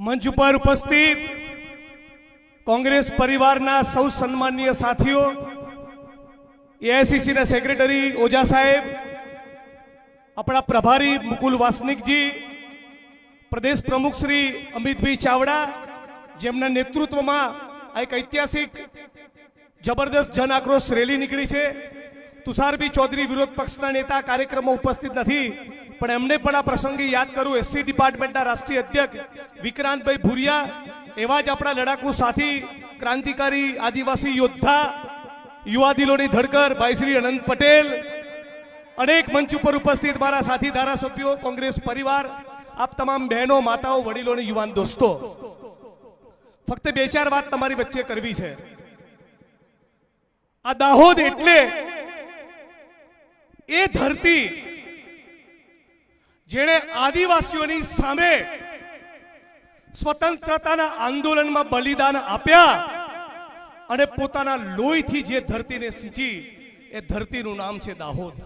મંચ પર ઉપસ્થિત કોંગ્રેસ પરિવારના સૌ સન્માનીય સાથીઓ, એઆઈસીસીના સેક્રેટરી ઓઝા સાહેબ, આપણા પ્રભારી મુકુલ વાસનિકજી, પ્રદેશ પ્રમુખ શ્રી અમિતભાઈ ચાવડા, જેમના નેતૃત્વમાં આ એક ઐતિહાસિક જબરદસ્ત જન આક્રોશ રેલી નીકળી છે. તુષારભાઈ ચૌધરી વિરોધ પક્ષના નેતા કાર્યક્રમમાં ઉપસ્થિત નથી, પણ એમને પણ આ પ્રસંગે યાદ કરું. એસસી ડિપાર્ટમેન્ટના રાષ્ટ્રીય અધ્યક્ષ વિક્રાંતભાઈ ભુરિયા, એવા જ આપણા લડાકુ સાથી, ક્રાંતિકારી આદિવાસી યોદ્ધા, યુવા દિલોની ધડકર ભાઈ શ્રી અનંત પટેલ, અનેક મંચ ઉપર ઉપસ્થિત મારા સાથી ધારાસભ્યો, કોંગ્રેસ પરિવાર, આપ તમામ બહેનો, માતાઓ, વડીલો અને યુવાન દોસ્તો, ફક્ત બે ચાર વાત તમારી વચ્ચે કરવી છે. આ દાહોદ એટલે એ ધરતી જેણે આદિવાસીઓની સામે સ્વતંત્રતાના આંદોલનમાં બલિદાન આપ્યા અને પોતાના લોહીથી જે ધરતીને સિંચી, એ ધરતીનું નામ છે દાહોદ.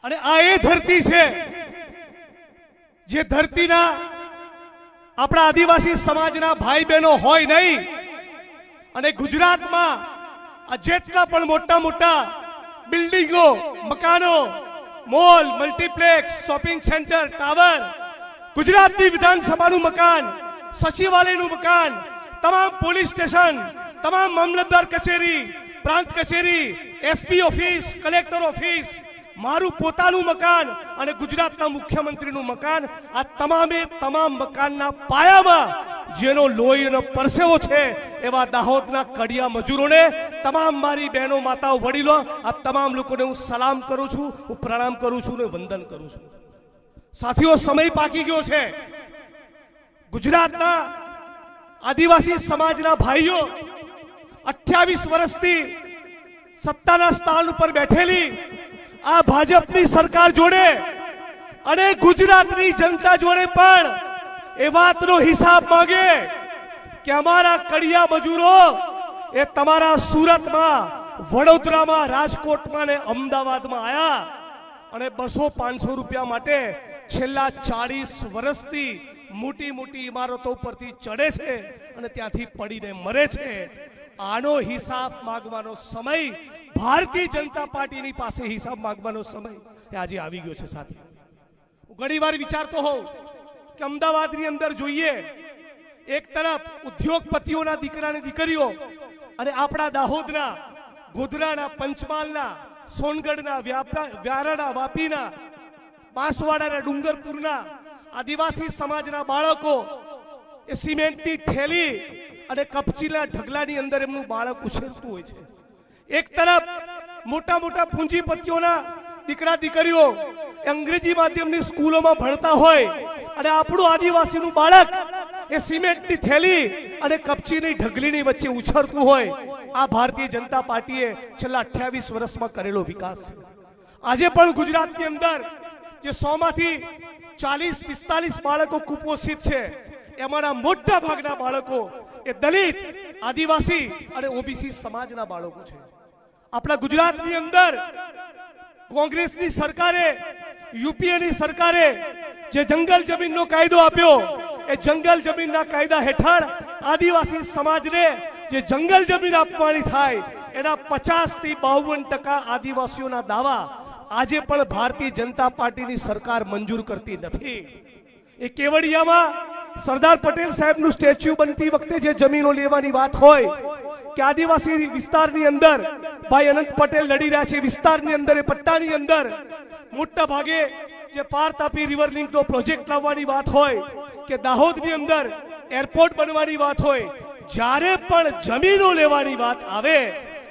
અને આ એ ધરતી છે જે ધરતીના આપણા આદિવાસી સમાજના ભાઈ બહેનો હોય નહીં, અને ગુજરાતમાં આ જેટલા પણ મોટા મોટા બિલ્ડિંગો, મકાનો, mall, multiplex, shopping centre, tower, ગુજરાતની વિધાનસભાનું મકાન, સચિવાલયનું મકાન, તમામ પોલીસ સ્ટેશન, તમામ મામલતદાર કચેરી, પ્રાંત કચેરી, એસપી ઓફિસ, કલેક્ટર ઓફિસ, મારું પોતાનું મકાન અને ગુજરાતના મુખ્યમંત્રીનું મકાન, આ તમામે તમામ મકાનના પાયામાં જેનો લોહી અને પરસેવો છે એવા દાહોદના કડિયા મજૂરોને, તમામ મારી બહેનો, માતાઓ, વડીલો, આ તમામ લોકોને હું સલામ કરું છું, હું પ્રણામ કરું છું અને વંદન કરું છું. સાથીઓ, સમય પાકી ગયો છે. ગુજરાતના આદિવાસી સમાજના ભાઈઓ 28 વર્ષથી સત્તાના સ્થાન ઉપર બેઠેલી આ ભાજપની સરકાર જોડે અને ગુજરાતની જનતા જોડે પણ એ વાતનો હિસાબ માંગે કે અમારા કડિયા મજૂરો એ તમારા સુરતમાં, વડોદરામાં, રાજકોટમાં ને અમદાવાદમાં આયા અને 200-500 રૂપિયા માટે છેલ્લા 40 વર્ષથી મોટી મોટી ઇમારતો પરથી ચડે છે અને ત્યાંથી પડીને મરે છે. આનો હિસાબ માંગવાનો સમય, ભારતીય જનતા પાર્ટીની પાસે હિસાબ માંગવાનો સમય એ આજે આવી ગયો છે. સાથી, હું ઘણી વાર વિચારતો હોઉં કે અમદાવાદની અંદર જોઈએ, એક તરફ ઉદ્યોગપતિઓના દીકરા અને દીકરીઓ અને આપણા દાહોદના, ગોધરાના, પંચમહાલના, સોનગઢના, વ્યારાના, વાપીના, બાંસવાડાના, ડુંગરપુરના આદિવાસી સમાજના બાળકો એ સિમેન્ટની થેલી અને કપચીના ઢગલાની અંદર એમનું બાળક ઉછેરતું હોય છે. એક તરફ મોટા મોટા પૂંજીપતિઓના દીકરા દીકરીઓ અંગ્રેજી માધ્યમની સ્કૂલોમાં ભણતા હોય અને આપણું આદિવાસીનું બાળક એ સિમેન્ટની થેલી અને કપચીની ઢગલીની વચ્ચે ઉછળતું હોય. આ ભારતીય જનતા પાર્ટીએ છેલ્લા 28 વર્ષમાં કરેલો વિકાસ છે. આજે પણ ગુજરાતની અંદર જે 100 માંથી 40-45 બાળકો કુપોષિત છે, એમાંના મોટા ભાગના બાળકો એ દલિત, આદિવાસી અને ઓબીસી સમાજના બાળકો છે. આપણા ગુજરાતની અંદર કોંગ્રેસની સરકારે, યુપીએની સરકારે જે જંગલ જમીનનો કાયદો આપ્યો, એ જંગલ જમીનના કાયદા હેઠળ આદિવાસી સમાજને જે જંગલ જમીન આપવાની થાય એના 50 થી 52% આદિવાસીઓના દાવા આજે પણ ભારતીય જનતા પાર્ટીની સરકાર મંજૂર કરતી નથી. એ કેવડિયામાં સરદાર પટેલ સાહેબનું સ્ટેચ્યુ બનતી વખતે જે જમીનો લેવાની વાત હોય કે આદિવાસી વિસ્તારની અંદર ભાઈ અનંત પટેલ લડી રહ્યા છે, વિસ્તારની અંદર, એ પટ્ટાની અંદર મોટા ભાગે જે પાર તાપી રિવર લિંકનો પ્રોજેક્ટ લાવવાની વાત હોય કે દાહોદની અંદર એરપોર્ટ બનવાની વાત હોય, જ્યારે પણ જમીનો લેવાની વાત આવે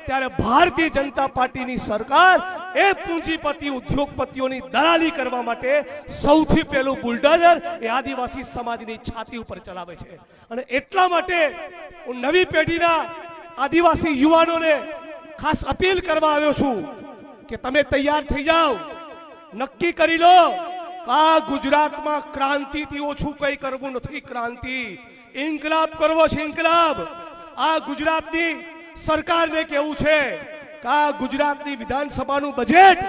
ત્યારે ભારતીય જનતા પાર્ટીની સરકાર એ પૂંજીપતિ, ઉદ્યોગપતિઓની દલાલી કરવા માટે સૌથી પહેલું બુલડોઝર એ આદિવાસી સમાજની છાતી ઉપર ચલાવે છે. અને એટલા માટે હું નવી પેઢીના આદિવાસી યુવાનોને ખાસ અપીલ કરવા આવ્યો છું કે તમે તૈયાર થઈ જાઓ, નક્કી કરી લો આ ગુજરાતમાં ક્રાંતિથી ઓછું કંઈ કરવું નથી. ક્રાંતિ, ઇન્કલાબ કરવો છે, ઇન્કલાબ. આ ગુજરાતની સરકારને કેવું છે કે આ ગુજરાતની વિધાનસભાનું બજેટ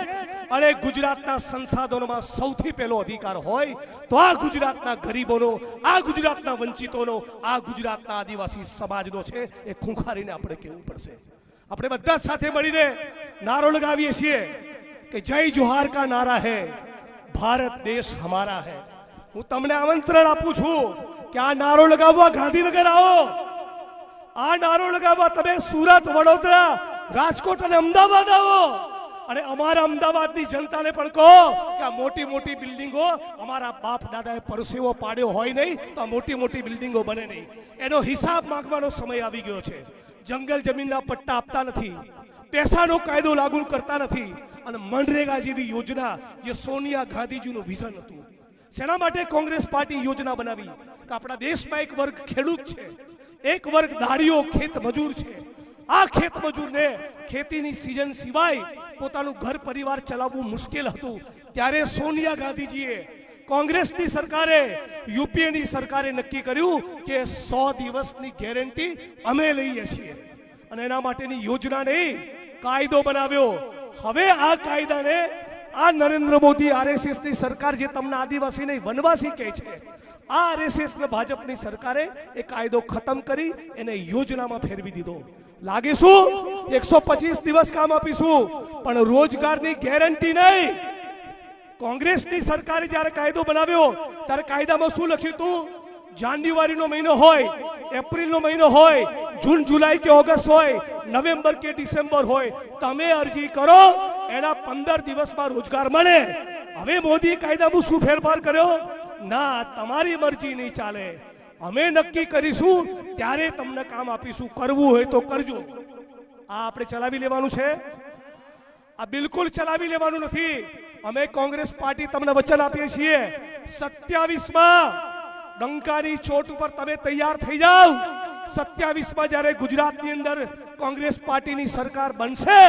અને ગુજરાતના સંસાધનોમાં સૌથી પહેલો અધિકાર હોય તો આ ગુજરાતના ગરીબોનો, આ ગુજરાતના વંચિતોનો, આ ગુજરાતના આદિવાસી સમાજનો છે. એ ખૂંખારીને આપણે કહેવું પડશે. આપણે બધા સાથે મળીને નારો લગાવીએ છીએ કે જય જોહાર કા નારા હૈ, ભારત દેશ હમારા હૈ. હું તમને આમંત્રણ આપું છું કે આ નારો લગાવવા ગાંધીનગર આવો. આ નારો લગાવવા તમે સુરત, વડોદરા, રાજકોટ અને અમદાવાદ આવો. અને અમારા અમદાવાદની જનતાને પણ કહો કે આ મોટી મોટી બિલ્ડિંગો અમારા બાપ દાદાએ પરસેવો પાડ્યો હોય નહીં તો આ મોટી મોટી બિલ્ડિંગો બને નહીં. એનો હિસાબ માંગવાનો સમય આવી ગયો છે. જંગલ જમીનના પટ્ટા આપતા નથી, પૈસાનો કાયદો લાગુ કરતા નથી, અને મનરેગા જેવી યોજના જે સોનિયા ગાંધીજીનું વિઝન હતું. શેના માટે કોંગ્રેસ પાર્ટી યોજના બનાવી કે આપણા દેશમાં એક વર્ગ ખેડૂત છે, એક વર્ગ દાડીઓ ખેત મજૂર છે. આ ખેત મજૂરને ખેતીની સિઝન સિવાય પોતાનું ઘર પરિવાર ચલાવવું મુશ્કેલ હતું. ત્યારે સોનિયા ગાંધીજીએ, કોંગ્રેસની સરકારે, યુપીએની સરકારે નક્કી કર્યું કે 100 દિવસની ગેરંટી અમે લઈએ છીએ. અને એના માટેની યોજના નહીં, કાયદો બનાવ્યો. હવે આ કાયદાને આ નરેન્દ્ર મોદી આરએસએસની સરકાર જે તમને આદિવાસીને વનવાસી કહે છે, આ આરએસએસ ને ભાજપની સરકારે એ કાયદો ખતમ કરી એને યોજનામાં ફેરવી દીધો. લાગીશું 125 દિવસ કામ આપીશું, પણ રોજગારની ગેરંટી નહીં. કોંગ્રેસની સરકારે જ્યારે કાયદો બનાવ્યો ત્યારે કાયદામાં શું લખ્યું હતું? જાન્યુઆરીનો મહિનો હોય, એપ્રિલનો મહિનો હોય, જૂન, જુલાઈ કે ઓગસ્ટ હોય, નવેમ્બર કે ડિસેમ્બર હોય, તમે અરજી કરો, એના 15 દિવસમાં રોજગાર મળે. હવે મોદી કાયદામાં શું ફેરફાર કર્યો? ના, તમારી મરજી નહીં ચાલે. અમે નક્કી કરીશું ત્યારે તમને કામ આપીશું. કરવું હોય તો કરજો. આ આપણે ચલાવી લેવાનું છે? આ બિલકુલ ચલાવી લેવાનું નથી. અમે કોંગ્રેસ પાર્ટી તમને વચન આપીએ છીએ 27માં ડંકાની ચોટ ઉપર તમે તૈયાર થઈ જાઓ. 27માં જ્યારે ગુજરાતની અંદર કોંગ્રેસ પાર્ટીની સરકાર બનશે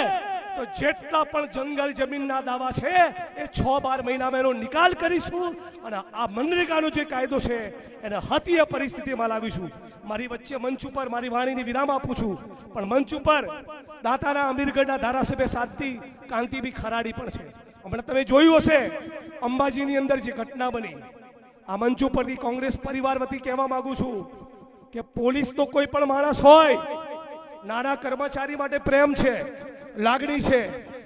તો જેટલા પણ જંગલ જમીનના દાવા છે એ 6-12 મહિનામાં એનો નિકાલ કરીશું અને આ મનરેગાનો જે કાયદો છે એને હતીય પરિસ્થિતિમાં લાવીશું. મારી વચ્ચે મંચ ઉપર મારી વાણીની વિરામ આપું છું, પણ મંચ ઉપર દાંતાના અમીરગઢના ધારાસભ્ય સાધ્વી કાંતિબી ખરાડી પણ છે. હમણાં તમે જોયું હશે અંબાજીની અંદર જે ઘટના બની. આ મંચ ઉપરથી કોંગ્રેસ પરિવાર વતી કહેવા માંગુ છું કે પોલીસનો કોઈ પણ માણસ હોય, નાના કર્મચારી માટે પ્રેમ છે, લાગણી છે,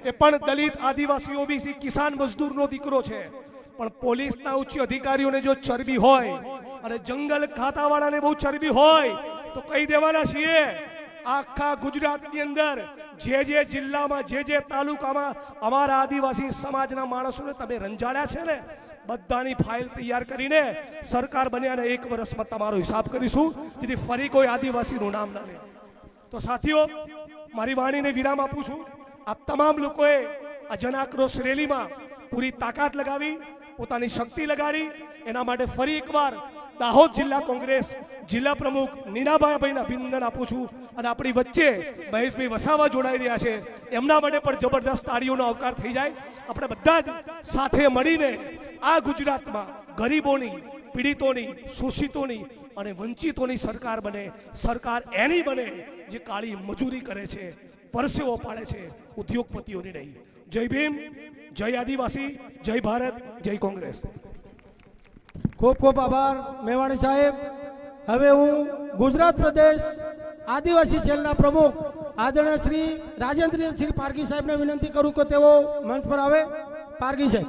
એ પણ દલિત, આદિવાસી, ઓબીસી, કિસાન, મજદૂરનો દીકરો છે. પણ પોલીસના ઉચ્ચ અધિકારીઓને જો ચરબી હોય અને જંગલ ખાતાવાળાને બહુ ચરબી હોય તો કહી દેવાના છીએ. આખા ગુજરાતની અંદર જે જિલ્લામાં, જે તાલુકામાં અમારા આદિવાસી સમાજના માણસોને તમે રંજાડ્યા છે ને, બધાની ફાઇલ તૈયાર કરીને સરકાર બન્યાને 1 વર્ષમાં તમારો હિસાબ કરીશું, જેથી ફરી કોઈ આદિવાસીનું નામ ના લે. તો સાથીઓ, મારી વાણીને વિરામ આપું છું. આપ તમામ લોકોએ આ જન આક્રોશ રેલીમાં પૂરી તાકાત લગાવી, પોતાની શક્તિ લગાડી. એના માટે ફરી એકવાર દાહોદ જિલ્લા કોંગ્રેસ જિલ્લા પ્રમુખ નીનાભાઈને અભિનંદન આપું છું. અને આપણી વચ્ચે મહેશભાઈ વસાવા જોડાઈ રહ્યા છે, એમના માટે પણ જબરદસ્ત તાળીઓનો આવકાર થઈ જાય. આપણે બધા જ સાથે મળીને આ ગુજરાતમાં ગરીબોની, પીડિતોની, શોષિતોની અને વંચિતોની સરકાર બને. સરકાર એની બને જે કાળી મજૂરી કરે છે, પરસેવો પાડે છે, ઉદ્યોગપતિઓની નહીં. જય ભીમ, જય આદિવાસી, જય ભારત, જય કોંગ્રેસ. ખૂબ ખૂબ આભાર મેવાણી સાહેબ. હવે હું ગુજરાત પ્રદેશ આદિવાસી સેલના પ્રમુખ આદરણીય શ્રી રાજેન્દ્રસિંહ પારગી સાહેબને વિનંતી કરું કે તેઓ મંચ પર આવે. પારગી સાહેબ.